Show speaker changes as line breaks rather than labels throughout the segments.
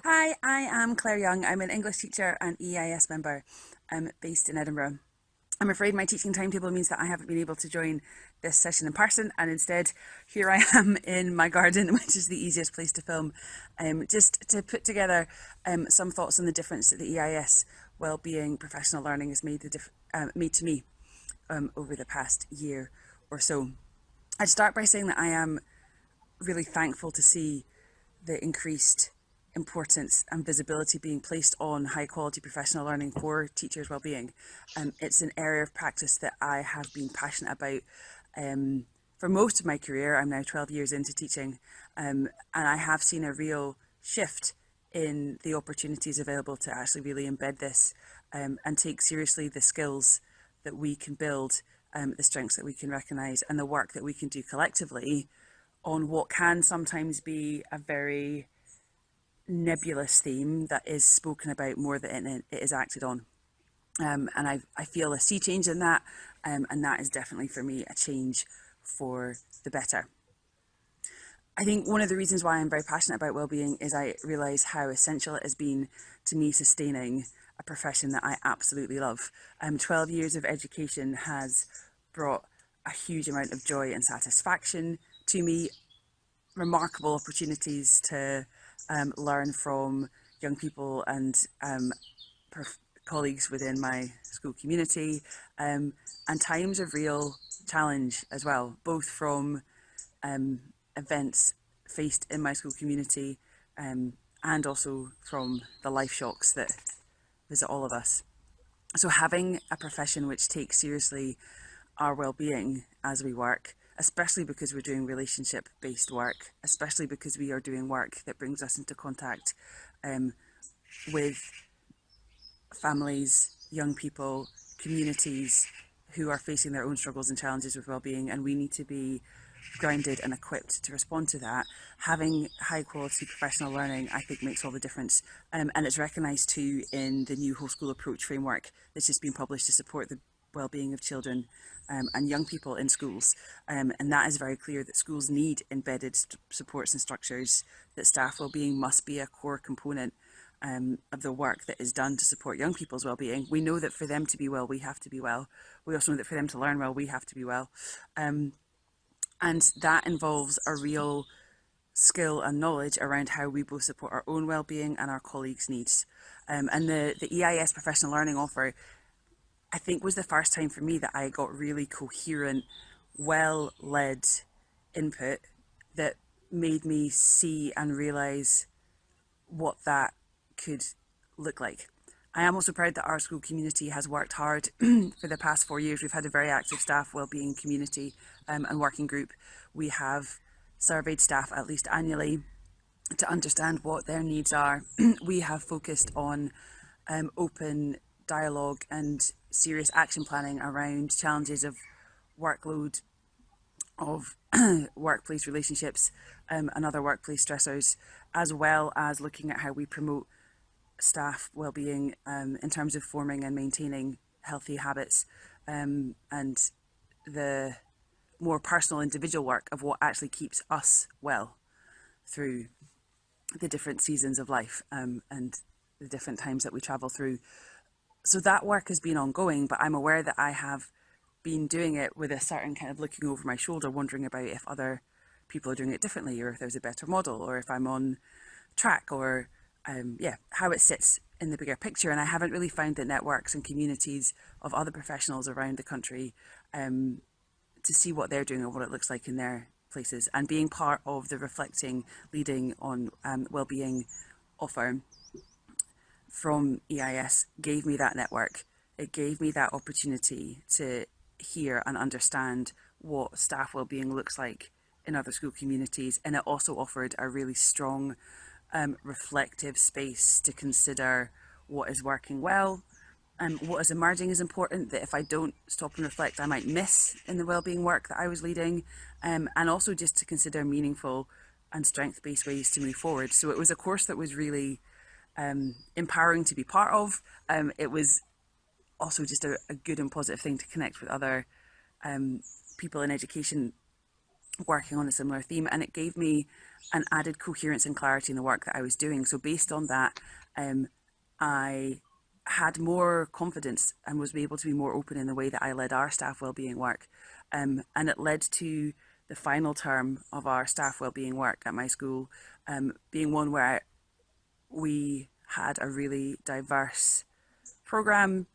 Hi, I am Claire Young. I'm an English teacher and EIS member based in Edinburgh. I'm afraid my teaching timetable means that I haven't been able to join this session in person, and instead here I am in my garden, which is the easiest place to film, just to put together some thoughts on the difference that the EIS wellbeing professional learning has made to me over the past year or so. I'd start by saying that I am really thankful to see the increased importance and visibility being placed on high quality professional learning for teachers' wellbeing. It's an area of practice that I have been passionate about for most of my career. I'm now 12 years into teaching, and I have seen a real shift in the opportunities available to actually really embed this and take seriously the skills that we can build, the strengths that we can recognise, and the work that we can do collectively on what can sometimes be a very nebulous theme that is spoken about more than it is acted on. And I feel a sea change in that, and that is definitely for me a change for the better. I think one of the reasons why I'm very passionate about wellbeing is I realise how essential it has been to me sustaining a profession that I absolutely love. 12 years of education has brought a huge amount of joy and satisfaction to me, remarkable opportunities to learn from young people and colleagues within my school community, and times of real challenge as well, both from events faced in my school community and also from the life shocks that visit all of us. So having a profession which takes seriously our well-being as we work, especially because we're doing relationship-based work, especially because we are doing work that brings us into contact with families, young people, communities who are facing their own struggles and challenges with well-being, and we need to be grounded and equipped to respond to that. Having high quality professional learning, I think, makes all the difference, and it's recognised too in the new whole school approach framework that's just been published to support the well-being of children and young people in schools, and that is very clear that schools need embedded supports and structures, that staff well-being must be a core component of the work that is done to support young people's well-being. We know that for them to be well, we have to be well. We also know that for them to learn well, we have to be well. And that involves a real skill and knowledge around how we both support our own well-being and our colleagues' needs. And the EIS professional learning offer, I think, was the first time for me that I got really coherent, well-led input that made me see and realise what that could look like. I am also proud that our school community has worked hard for the past 4 years. We've had a very active staff wellbeing community and working group. We have surveyed staff at least annually to understand what their needs are. We have focused on open dialogue and serious action planning around challenges of workload, of workplace relationships and other workplace stressors, as well as looking at how we promote staff well-being in terms of forming and maintaining healthy habits, and the more personal individual work of what actually keeps us well through the different seasons of life and the different times that we travel through. So that work has been ongoing, but I'm aware that I have been doing it with a certain kind of looking over my shoulder, wondering about if other people are doing it differently, or if there's a better model, or if I'm on track, or how it sits in the bigger picture. And I haven't really found that networks and communities of other professionals around the country to see what they're doing and what it looks like in their places. And being part of the reflecting, leading on wellbeing offer from EIS gave me that network. It gave me that opportunity to hear and understand what staff wellbeing looks like in other school communities. And it also offered a really strong reflective space to consider what is working well and what is emerging is important, that if I don't stop and reflect, I might miss in the wellbeing work that I was leading, and also just to consider meaningful and strength-based ways to move forward. So it was a course that was really empowering to be part of. It was also just a good and positive thing to connect with other people in education working on a similar theme, and it gave me an added coherence and clarity in the work that I was doing. So based on that, I had more confidence and was able to be more open in the way that I led our staff wellbeing work. And it led to the final term of our staff wellbeing work at my school being one where we had a really diverse program.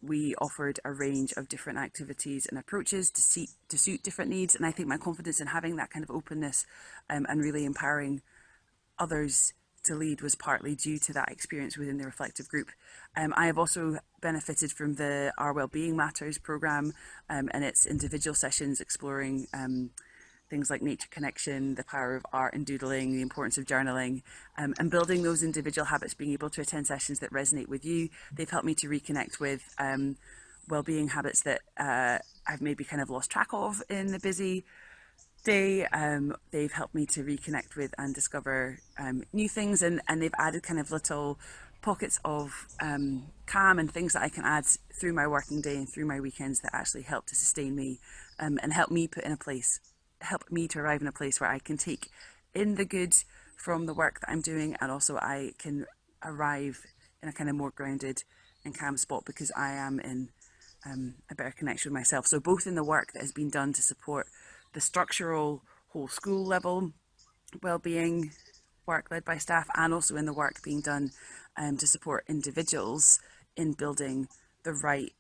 We offered a range of different activities and approaches to suit different needs. And I think my confidence in having that kind of openness and really empowering others to lead was partly due to that experience within the reflective group. I have also benefited from the Our Wellbeing Matters programme and its individual sessions exploring things like nature connection, the power of art and doodling, the importance of journaling, and building those individual habits, being able to attend sessions that resonate with you. They've helped me to reconnect with well-being habits that I've maybe kind of lost track of in the busy day. They've helped me to reconnect with and discover new things, and they've added kind of little pockets of calm and things that I can add through my working day and through my weekends that actually help to sustain me and help me to arrive in a place where I can take in the good from the work that I'm doing, and also I can arrive in a kind of more grounded and calm spot because I am in a better connection with myself. So both in the work that has been done to support the structural whole school level wellbeing work led by staff, and also in the work being done to support individuals in building the right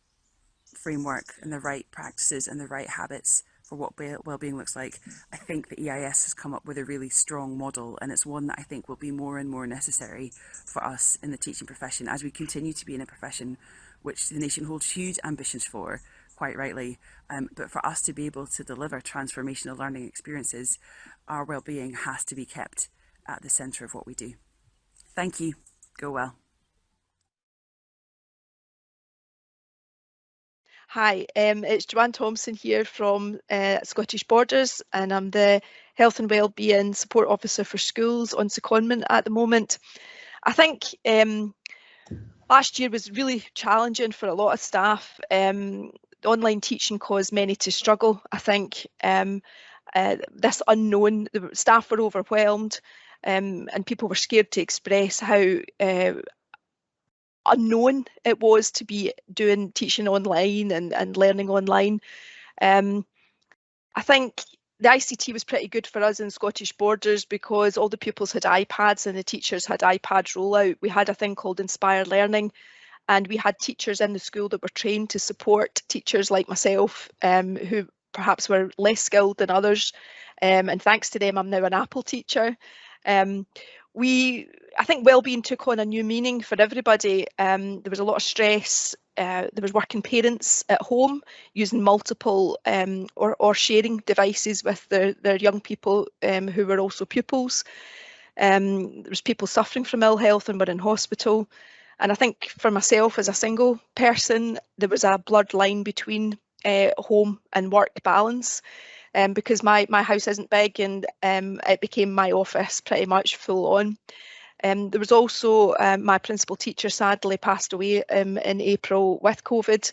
framework and the right practices and the right habits for what wellbeing looks like. I think the EIS has come up with a really strong model, and it's one that I think will be more and more necessary for us in the teaching profession as we continue to be in a profession which the nation holds huge ambitions for, quite rightly. But for us to be able to deliver transformational learning experiences, our wellbeing has to be kept at the centre of what we do. Thank you. Go well.
Hi, it's Joanne Thompson here from Scottish Borders, and I'm the Health and Wellbeing Support Officer for Schools on secondment at the moment. I think last year was really challenging for a lot of staff. Online teaching caused many to struggle. I think this unknown, the staff were overwhelmed and people were scared to express how unknown it was to be doing teaching online and learning online. I think the ICT was pretty good for us in Scottish Borders because all the pupils had iPads and the teachers had iPads rollout. We had a thing called Inspire Learning, and we had teachers in the school that were trained to support teachers like myself who perhaps were less skilled than others. And thanks to them, I'm now an Apple teacher. I think wellbeing took on a new meaning for everybody. There was a lot of stress. There was working parents at home using multiple or sharing devices with their young people who were also pupils. There was people suffering from ill health and were in hospital. And I think for myself as a single person, there was a blurred line between home and work balance. Because my house isn't big, and it became my office pretty much full on. There was also my principal teacher sadly passed away in April with COVID,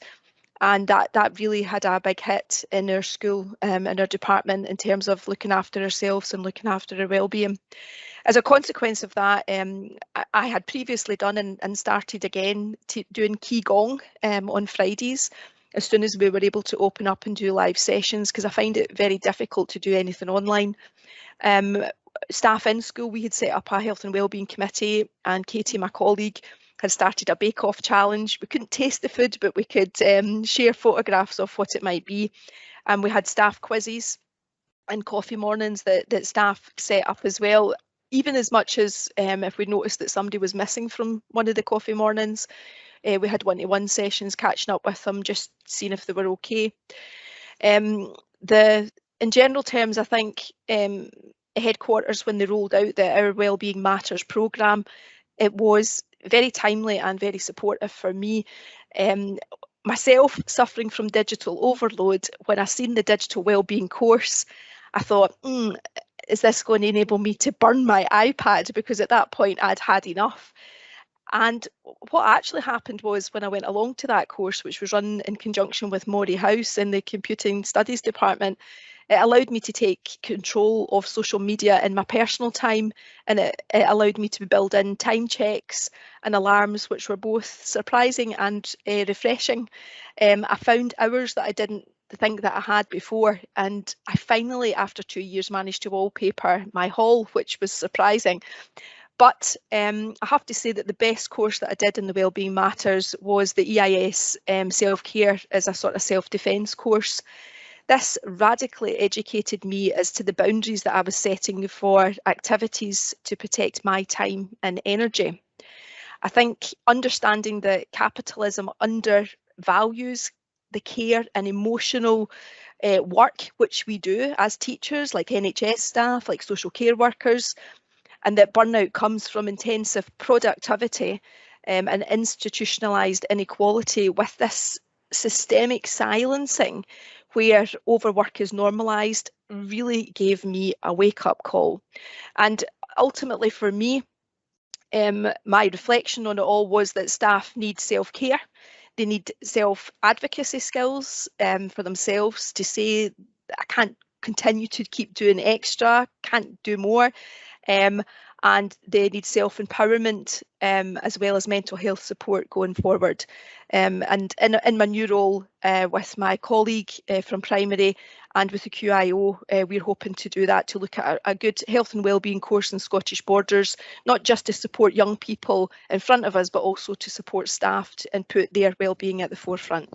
and that really had a big hit in our school and our department in terms of looking after ourselves and looking after our wellbeing. As a consequence of that, I had previously done and started again doing Qigong on Fridays as soon as we were able to open up and do live sessions, because I find it very difficult to do anything online. Staff in school, we had set up a health and wellbeing committee, and Katie, my colleague, had started a bake-off challenge. We couldn't taste the food, but we could share photographs of what it might be. And we had staff quizzes and coffee mornings that staff set up as well, even as much as if we noticed that somebody was missing from one of the coffee mornings, we had one-to-one sessions catching up with them, just seeing if they were okay. In general terms, I think headquarters, when they rolled out Our Wellbeing Matters programme, it was very timely and very supportive for me. Myself suffering from digital overload, when I seen the digital wellbeing course, I thought, is this going to enable me to burn my iPad? Because at that point I'd had enough. And what actually happened was, when I went along to that course, which was run in conjunction with Maury House in the Computing Studies Department, It allowed me to take control of social media in my personal time, and it allowed me to build in time checks and alarms, which were both surprising and refreshing. I found hours that I didn't think that I had before, and I finally, after 2 years, managed to wallpaper my hall, which was surprising. But I have to say that the best course that I did in the Wellbeing Matters was the EIS Self-Care as a sort of self-defence course. This radically educated me as to the boundaries that I was setting for activities to protect my time and energy. I think understanding that capitalism undervalues the care and emotional work which we do as teachers, like NHS staff, like social care workers, and that burnout comes from intensive productivity and institutionalised inequality with this systemic silencing where overwork is normalised really gave me a wake-up call. And ultimately for me, my reflection on it all was that staff need self-care. They need self-advocacy skills for themselves to say, I can't continue to keep doing extra, can't do more. And they need self-empowerment as well as mental health support going forward. And in my new role with my colleague from primary and with the QIO, we're hoping to do that, to look at a good health and wellbeing course in Scottish Borders, not just to support young people in front of us, but also to support staff and put their wellbeing at the forefront.